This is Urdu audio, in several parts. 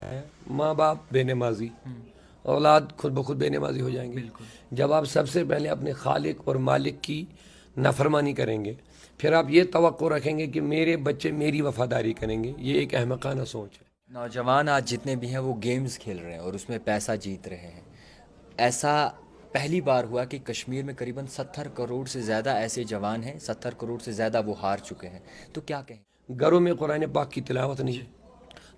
ہے ماں باپ بے نمازی، اولاد خود بخود بے نمازی ہو جائیں گے جب آپ سب سے پہلے اپنے خالق اور مالک کی نافرمانی کریں گے، پھر آپ یہ توقع رکھیں گے کہ میرے بچے میری وفاداری کریں گے، یہ ایک احمقانہ سوچ ہے۔ نوجوان آج جتنے بھی ہیں وہ گیمز کھیل رہے ہیں اور اس میں پیسہ جیت رہے ہیں۔ ایسا پہلی بار ہوا کہ کشمیر میں قریباً 70 کروڑ سے زیادہ ایسے جوان ہیں، 70 کروڑ سے زیادہ وہ ہار چکے ہیں، تو کیا کہیں؟ گھروں میں قرآن پاک کی تلاوت نہیں،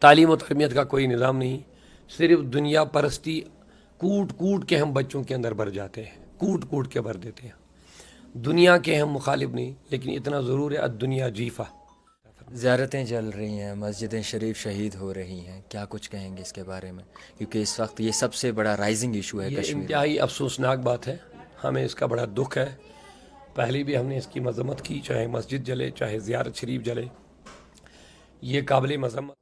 تعلیم و تربیت کا کوئی نظام نہیں، صرف دنیا پرستی کوٹ کوٹ کے ہم بچوں کے اندر بھر جاتے ہیں، کوٹ کوٹ کے بھر دیتے ہیں۔ دنیا کے ہم مخالف نہیں، لیکن اتنا ضرور ہے الدنیا جیفہ۔ زیارتیں جل رہی ہیں، مسجدیں شریف شہید ہو رہی ہیں، کیا کچھ کہیں گے اس کے بارے میں؟ کیونکہ اس وقت یہ سب سے بڑا رائزنگ ایشو ہے یہ کشمیر میں۔ انتہائی افسوسناک بات ہے، ہمیں اس کا بڑا دکھ ہے۔ پہلے بھی ہم نے اس کی مذمت کی، چاہے مسجد جلے چاہے زیارت شریف جلے، یہ قابل مذمت۔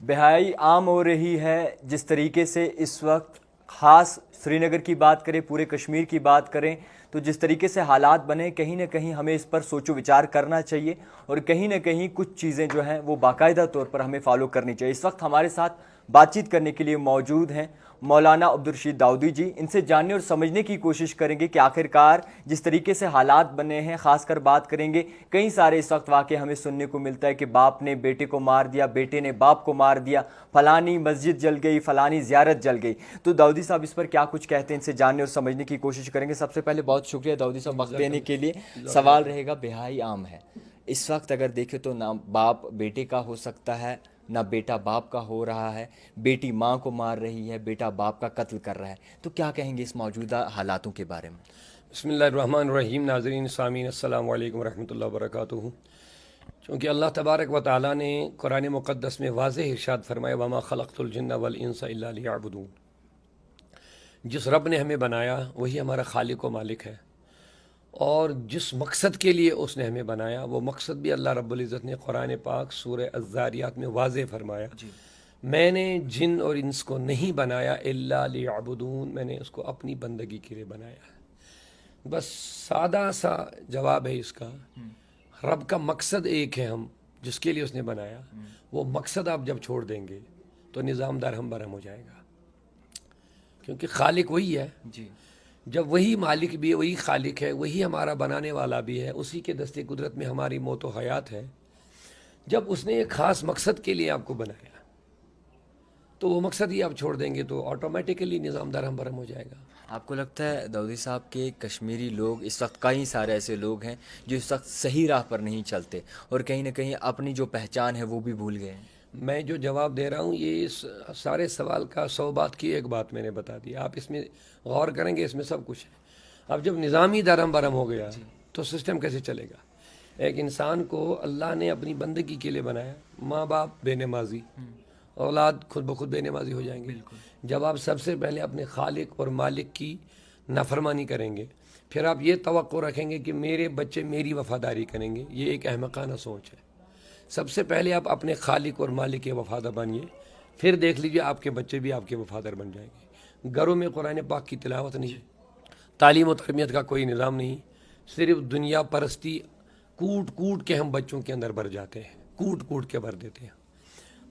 بہائی عام ہو رہی ہے جس طریقے سے اس وقت، خاص سری نگر کی بات کریں، پورے کشمیر کی بات کریں، تو جس طریقے سے حالات بنے، کہیں نہ کہیں ہمیں اس پر سوچ و وچار کرنا چاہیے، اور کہیں نہ کہیں کچھ چیزیں جو ہیں وہ باقاعدہ طور پر ہمیں فالو کرنی چاہیے۔ اس وقت ہمارے ساتھ بات چیت کرنے کے لیے موجود ہیں مولانا عبدالرشید داؤدی جی۔ ان سے جاننے اور سمجھنے کی کوشش کریں گے کہ آخرکار جس طریقے سے حالات بنے ہیں، خاص کر بات کریں گے کئی سارے اس وقت واقعے ہمیں سننے کو ملتا ہے کہ باپ نے بیٹے کو مار دیا، بیٹے نے باپ کو مار دیا، فلانی مسجد جل گئی، فلانی زیارت جل گئی۔ تو داؤدی صاحب اس پر کیا کچھ کہتے ہیں، ان سے جاننے اور سمجھنے کی کوشش کریں گے۔ سب سے پہلے بہت شکریہ داؤدی صاحب وقت دینے کے لیے۔ سوال رہے گا، بہائی عام ہے اس وقت، اگر دیکھیں تو نہ باپ بیٹے کا ہو سکتا ہے، نہ بیٹا باپ کا ہو رہا ہے، بیٹی ماں کو مار رہی ہے، بیٹا باپ کا قتل کر رہا ہے، تو کیا کہیں گے اس موجودہ حالاتوں کے بارے میں؟ بسم اللہ الرحمن الرحیم۔ ناظرین سامعین السلام علیکم ورحمۃ اللہ وبرکاتہ۔ چونکہ اللہ تبارک و تعالیٰ نے قرآن مقدس میں واضح ارشاد فرمایا وما خلقت الجن والانس الا لیعبدون، جس رب نے ہمیں بنایا وہی ہمارا خالق و مالک ہے، اور جس مقصد کے لیے اس نے ہمیں بنایا وہ مقصد بھی اللہ رب العزت نے قرآن پاک سورہ الذاریات میں واضح فرمایا، میں نے جن اور انس کو نہیں بنایا الا لیعبدون، میں نے اس کو اپنی بندگی کے لیے بنایا ہے۔ بس سادہ سا جواب ہے اس کا، رب کا مقصد ایک ہے، ہم جس کے لیے اس نے بنایا وہ مقصد آپ جب چھوڑ دیں گے تو نظام درہم برہم ہو جائے گا، کیونکہ خالق وہی ہے۔ جی، جب وہی مالک بھی ہے، وہی خالق ہے، وہی ہمارا بنانے والا بھی ہے، اسی کے دست قدرت میں ہماری موت و حیات ہے، جب اس نے ایک خاص مقصد کے لیے آپ کو بنایا تو وہ مقصد ہی آپ چھوڑ دیں گے تو آٹومیٹیکلی نظام درہم برہم ہو جائے گا۔ آپ کو لگتا ہے داؤدی صاحب کہ کشمیری لوگ اس وقت، کئی سارے ایسے لوگ ہیں جو اس وقت صحیح راہ پر نہیں چلتے اور کہیں نہ کہیں اپنی جو پہچان ہے وہ بھی بھول گئے ہیں؟ میں جو جواب دے رہا ہوں یہ اس سارے سوال کا 100 بات کی ایک بات میں نے بتا دی، آپ اس میں غور کریں گے، اس میں سب کچھ ہے۔ اب جب نظام ہی درہم برہم ہو گیا تو سسٹم کیسے چلے گا؟ ایک انسان کو اللہ نے اپنی بندگی کے لیے بنایا، ماں باپ بے نمازی، اولاد خود بخود بے نمازی ہو جائیں گے جب آپ سب سے پہلے اپنے خالق اور مالک کی نافرمانی کریں گے، پھر آپ یہ توقع رکھیں گے کہ میرے بچے میری وفاداری کریں گے، یہ ایک احمقانہ سوچ ہے۔ سب سے پہلے آپ اپنے خالق اور مالک کے وفادار بنیے، پھر دیکھ لیجیے آپ کے بچے بھی آپ کے وفادار بن جائیں گے۔ گھروں میں قرآن پاک کی تلاوت نہیں، تعلیم و تربیت کا کوئی نظام نہیں، صرف دنیا پرستی کوٹ کوٹ کے ہم بچوں کے اندر بھر جاتے ہیں، کوٹ کوٹ کے بھر دیتے ہیں۔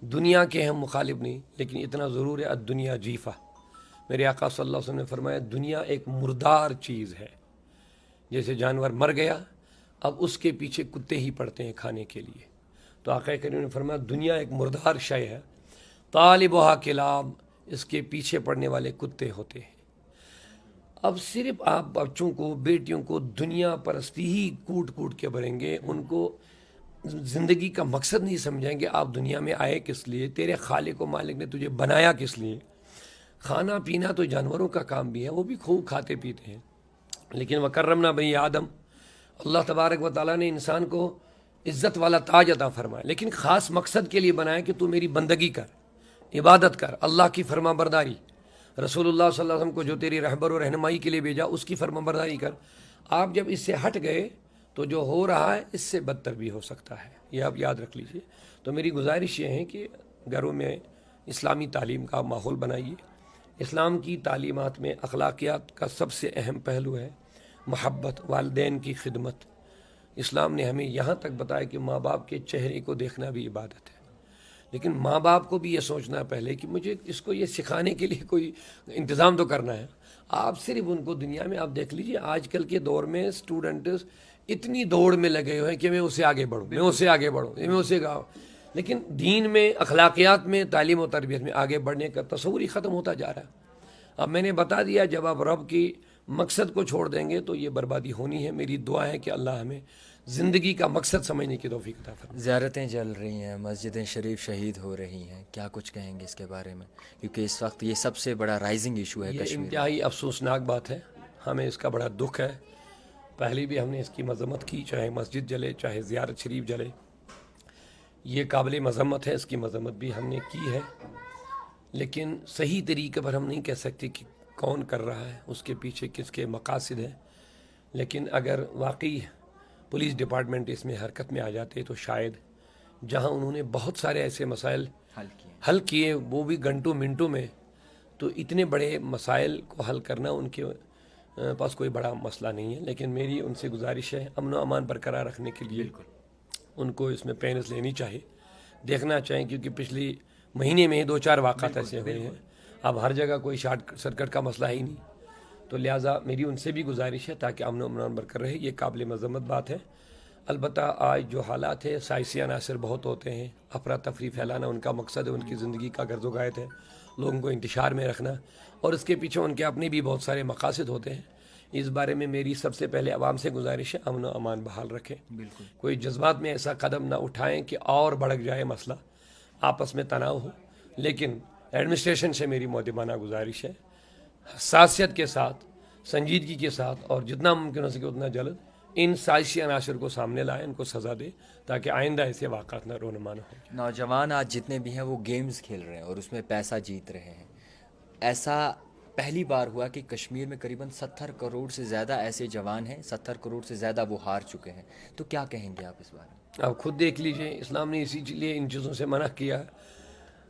دنیا کے ہم مخالف نہیں، لیکن اتنا ضرور ہے الدنیا جیفہ۔ میرے آقا صلی اللہ علیہ وسلم نے فرمایا دنیا ایک مردار چیز ہے، جیسے جانور مر گیا اب اس کے پیچھے کتے ہی پڑتے ہیں کھانے کے لیے، تو آقا کریم نے فرمایا دنیا ایک مردار شے ہے، طالبھا کلاب، اس کے پیچھے پڑنے والے کتے ہوتے ہیں۔ اب صرف آپ بچوں کو، بیٹیوں کو دنیا پرستی ہی کوٹ کوٹ کے بھریں گے، ان کو زندگی کا مقصد نہیں سمجھیں گے، آپ دنیا میں آئے کس لیے، تیرے خالق و مالک نے تجھے بنایا کس لیے۔ کھانا پینا تو جانوروں کا کام بھی ہے، وہ بھی خوب کھاتے پیتے ہیں، لیکن وَكَرَّمْنَا بَنِي آدم، اللہ تبارک و تعالیٰ نے انسان کو عزت والا تاج عطا فرمایا، لیکن خاص مقصد کے لیے بنایا کہ تو میری بندگی کر، عبادت کر، اللہ کی فرما برداری، رسول اللہ صلی اللہ علیہ وسلم کو جو تیری رہبر و رہنمائی کے لیے بھیجا اس کی فرما برداری کر۔ آپ جب اس سے ہٹ گئے تو جو ہو رہا ہے اس سے بدتر بھی ہو سکتا ہے، یہ آپ یاد رکھ لیجئے۔ تو میری گزارش یہ ہے کہ گھروں میں اسلامی تعلیم کا ماحول بنائیے۔ اسلام کی تعلیمات میں اخلاقیات کا سب سے اہم پہلو ہے محبت، والدین کی خدمت۔ اسلام نے ہمیں یہاں تک بتایا کہ ماں باپ کے چہرے کو دیکھنا بھی عبادت ہے۔ لیکن ماں باپ کو بھی یہ سوچنا پہلے کہ مجھے اس کو یہ سکھانے کے لیے کوئی انتظام تو کرنا ہے. آپ صرف ان کو دنیا میں آپ دیکھ لیجئے آج کل کے دور میں اسٹوڈنٹس اتنی دوڑ میں لگے ہوئے ہیں کہ میں اس سے آگے بڑھوں، میں اس سے آگے بڑھوں، میں اس سے گاؤں. لیکن دین میں، اخلاقیات میں، تعلیم و تربیت میں آگے بڑھنے کا تصور ہی ختم ہوتا جا رہا ہے. اب میں نے بتا دیا جب آپ رب کی مقصد کو چھوڑ دیں گے تو یہ بربادی ہونی ہے. میری دعا ہے کہ اللہ ہمیں زندگی کا مقصد سمجھنے کی توفیق عطا فرمائے. زیارتیں چل رہی ہیں، مسجدیں شریف شہید ہو رہی ہیں، کیا کچھ کہیں گے اس کے بارے میں؟ کیونکہ اس وقت یہ سب سے بڑا رائزنگ ایشو ہے یہ کشمیر میں. انتہائی افسوسناک بات ہے، ہمیں اس کا بڑا دکھ ہے. پہلے بھی ہم نے اس کی مذمت کی، چاہے مسجد جلے چاہے زیارت شریف جلے، یہ قابل مذمت ہے، اس کی مذمت بھی ہم نے کی ہے. لیکن صحیح طریقے پر ہم نہیں کہہ سکتے کہ کون کر رہا ہے، اس کے پیچھے کس کے مقاصد ہیں. لیکن اگر واقعی پولیس ڈپارٹمنٹ اس میں حرکت میں آ جاتے تو شاید جہاں انہوں نے بہت سارے ایسے مسائل حل کیے وہ بھی گھنٹوں منٹوں میں، تو اتنے بڑے مسائل کو حل کرنا ان کے پاس کوئی بڑا مسئلہ نہیں ہے. لیکن میری ان سے گزارش ہے امن و امان برقرار رکھنے کے لیے ان کو اس میں پینس لینی چاہیے، دیکھنا چاہیے، کیونکہ پچھلی مہینے میں 2-4 واقعات ایسے ہوئے ہیں. اب ہر جگہ کوئی شارٹ سرکٹ کا مسئلہ ہی نہیں، تو لہٰذا میری ان سے بھی گزارش ہے تاکہ امن و امان برقرار رہے. یہ قابل مذمت بات ہے. البتہ آج جو حالات ہے سائنسی عناصر بہت ہوتے ہیں، افراتفری پھیلانا ان کا مقصد ہے، ان کی زندگی کا غرض و غایت ہے لوگوں کو انتشار میں رکھنا، اور اس کے پیچھے ان کے اپنے بھی بہت سارے مقاصد ہوتے ہیں. اس بارے میں میری سب سے پہلے عوام سے گزارش ہے امن و امان بحال رکھیں. بالکل کوئی جذبات میں ایسا قدم نہ اٹھائیں کہ اور بڑھ جائے مسئلہ، آپس میں تناؤ ہو. لیکن ایڈمنسٹریشن سے میری مؤدبانہ گزارش ہے حساسیت کے ساتھ، سنجیدگی کے ساتھ، اور جتنا ممکن ہو سکے اتنا جلد ان سائنسی عناصر کو سامنے لائیں، ان کو سزا دے تاکہ آئندہ ایسے واقعات نہ رونما نہ ہوں. نوجوان آج جتنے بھی ہیں وہ گیمز کھیل رہے ہیں اور اس میں پیسہ جیت رہے ہیں. ایسا پہلی بار ہوا کہ کشمیر میں قریباً 70 کروڑ سے زیادہ ایسے جوان ہیں، 70 کروڑ سے زیادہ وہ ہار چکے ہیں. تو کیا کہیں گے آپ اس بارے میں؟ آپ خود دیکھ لیجئے، اسلام نے اسی لیے ان چیزوں سے منع کیا.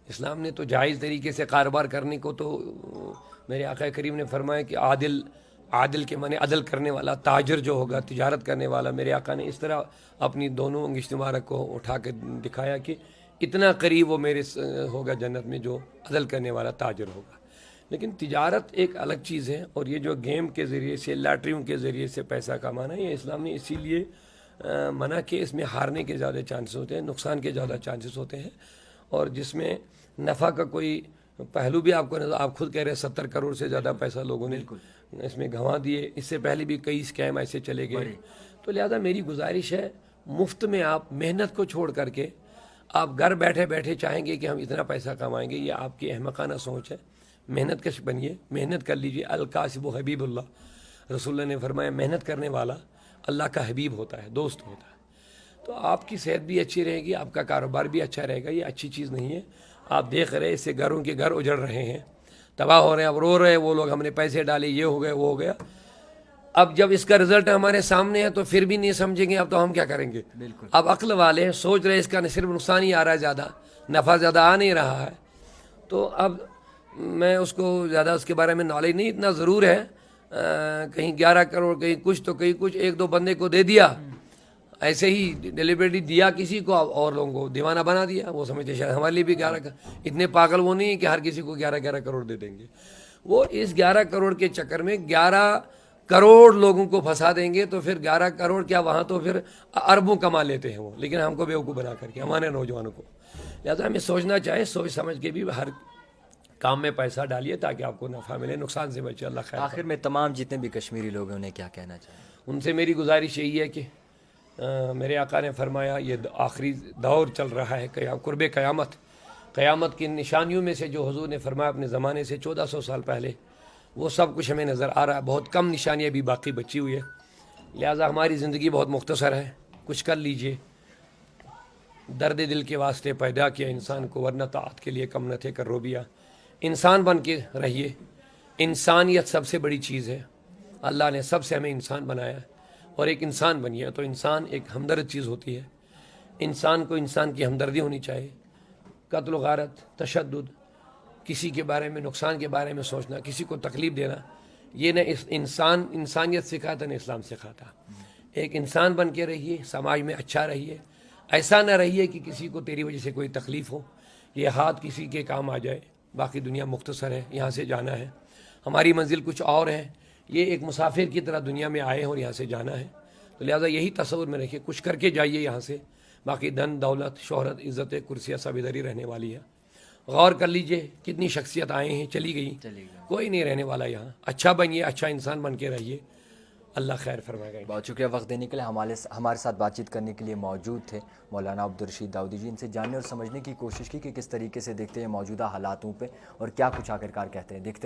اسلام نے تو جائز طریقے سے کاروبار کرنے کو تو میرے آقا کریم نے فرمایا کہ عادل کے معنی عدل کرنے والا، تاجر جو ہوگا، تجارت کرنے والا. میرے آقا نے اس طرح اپنی دونوں انگشت مبارک کو اٹھا کے دکھایا کہ اتنا قریب وہ میرے ہوگا جنت میں جو عدل کرنے والا تاجر ہوگا. لیکن تجارت ایک الگ چیز ہے، اور یہ جو گیم کے ذریعے سے، لاٹریوں کے ذریعے سے پیسہ کمانا، یہ اسلام نے اسی لیے منع کہ اس میں ہارنے کے زیادہ چانسز ہوتے ہیں، نقصان کے زیادہ چانسز ہوتے ہیں، اور جس میں نفع کا کوئی پہلو بھی آپ کو آپ خود کہہ رہے ہیں 70 کروڑ سے زیادہ پیسہ لوگوں نے اس میں گنوا دیے. اس سے پہلے بھی کئی اسکیم ایسے چلے گئے. تو لہذا میری گزارش ہے مفت میں آپ محنت کو چھوڑ کر کے آپ گھر بیٹھے بیٹھے چاہیں گے کہ ہم اتنا پیسہ کمائیں گے، یہ آپ کی احمقانہ سوچ ہے. محنت کش بنیے، محنت کر لیجیے. الکاسب حبیب اللہ، رسول اللہ نے فرمایا محنت کرنے والا اللہ کا حبیب ہوتا ہے، دوست ہوتا ہے. تو آپ کی صحت بھی اچھی رہے گی، آپ کا کاروبار بھی اچھا رہے گا. یہ اچھی چیز نہیں ہے. آپ دیکھ رہے اس سے گھروں کے گھر اجڑ رہے ہیں، تباہ ہو رہے ہیں. اب رو رہے ہیں وہ لوگ، ہم نے پیسے ڈالے، یہ ہو گیا وہ ہو گیا. اب جب اس کا رزلٹ ہمارے سامنے ہے تو پھر بھی نہیں سمجھیں گے، اب تو ہم کیا کریں گے. بالکل. اب عقل والے ہیں، سوچ رہے اس کا صرف نقصان ہی آ رہا ہے، زیادہ نفع زیادہ آ نہیں رہا ہے. تو اب میں اس کو زیادہ اس کے بارے میں نالج نہیں، اتنا ضرور ہے کہیں 11 کروڑ کہیں کچھ تو کہیں کچھ، ایک دو بندے کو دے دیا ایسے ہی ڈیلیبریٹلی دیا کسی کو، اور لوگوں کو دیوانہ بنا دیا. وہ سمجھتے شاید ہمارے لیے بھی 11 اتنے پاگل وہ نہیں کہ ہر کسی کو 11 کروڑ دے دیں گے. وہ اس 11 کروڑ کے چکر میں 11 کروڑ لوگوں کو پھنسا دیں گے. تو پھر 11 کروڑ کیا، وہاں تو پھر اربوں کما لیتے ہیں وہ، لیکن ہم کو بیوقوف بنا کر کے، ہمارے نوجوانوں کو. لہٰذا ہمیں سوچنا چاہیے، سوچ سمجھ کے بھی ہر کام میں پیسہ ڈالیے تاکہ آپ کو نفع ملے، نقصان سے بچے. اللہ خیر. آخر میں تمام جتنے بھی کشمیری لوگ ہیں انہیں کیا کہنا چاہیں؟ ان سے میری گزارش یہی ہے کہ میرے آقا نے فرمایا یہ آخری دور چل رہا ہے، قرب قیامت کی نشانیوں میں سے جو حضور نے فرمایا اپنے زمانے سے 1400 سال پہلے، وہ سب کچھ ہمیں نظر آ رہا ہے. بہت کم نشانیاں بھی باقی بچی ہوئی ہے. لہٰذا ہماری زندگی بہت مختصر ہے، کچھ کر لیجئے. درد دل کے واسطے پیدا کیا انسان کو، ورنہ طاعت کے لیے کم نہ تھے کر روبیا. انسان بن کے رہیے. انسانیت سب سے بڑی چیز ہے. اللہ نے سب سے ہمیں انسان بنایا ہے، اور ایک انسان بنیے تو انسان ایک ہمدرد چیز ہوتی ہے. انسان کو انسان کی ہمدردی ہونی چاہیے. قتل و غارت، تشدد، کسی کے بارے میں نقصان کے بارے میں سوچنا، کسی کو تکلیف دینا، یہ نہ انسانیت سکھاتا نہ اسلام سکھاتا. ایک انسان بن کے رہیے، سماج میں اچھا رہیے. ایسا نہ رہیے کہ کسی کو تیری وجہ سے کوئی تکلیف ہو. یہ ہاتھ کسی کے کام آ جائے، باقی دنیا مختصر ہے، یہاں سے جانا ہے، ہماری منزل کچھ اور ہے، یہ ایک مسافر کی طرح دنیا میں آئے ہیں اور یہاں سے جانا ہے، تو لہٰذا یہی تصور میں رکھیے، کچھ کر کے جائیے یہاں سے، باقی دن دولت شہرت عزت کرسیاں سب ادھر ہی رہنے والی ہے۔ غور کر لیجئے کتنی شخصیت آئے ہیں چلی گئی، کوئی نہیں رہنے والا یہاں، اچھا بنیے، اچھا انسان بن کے رہیے، اللہ خیر فرمائے گا۔ بہت شکریہ وقت دینے کے لیے، ہمارے ساتھ بات چیت کرنے کے لیے موجود تھے مولانا عبدالرشید داؤدی جی۔ ان سے جاننے اور سمجھنے کی کوشش کی کہ کس طریقے سے دیکھتے ہیں موجودہ حالاتوں پہ اور کیا کچھ آخرکار کہتے ہیں، دیکھتے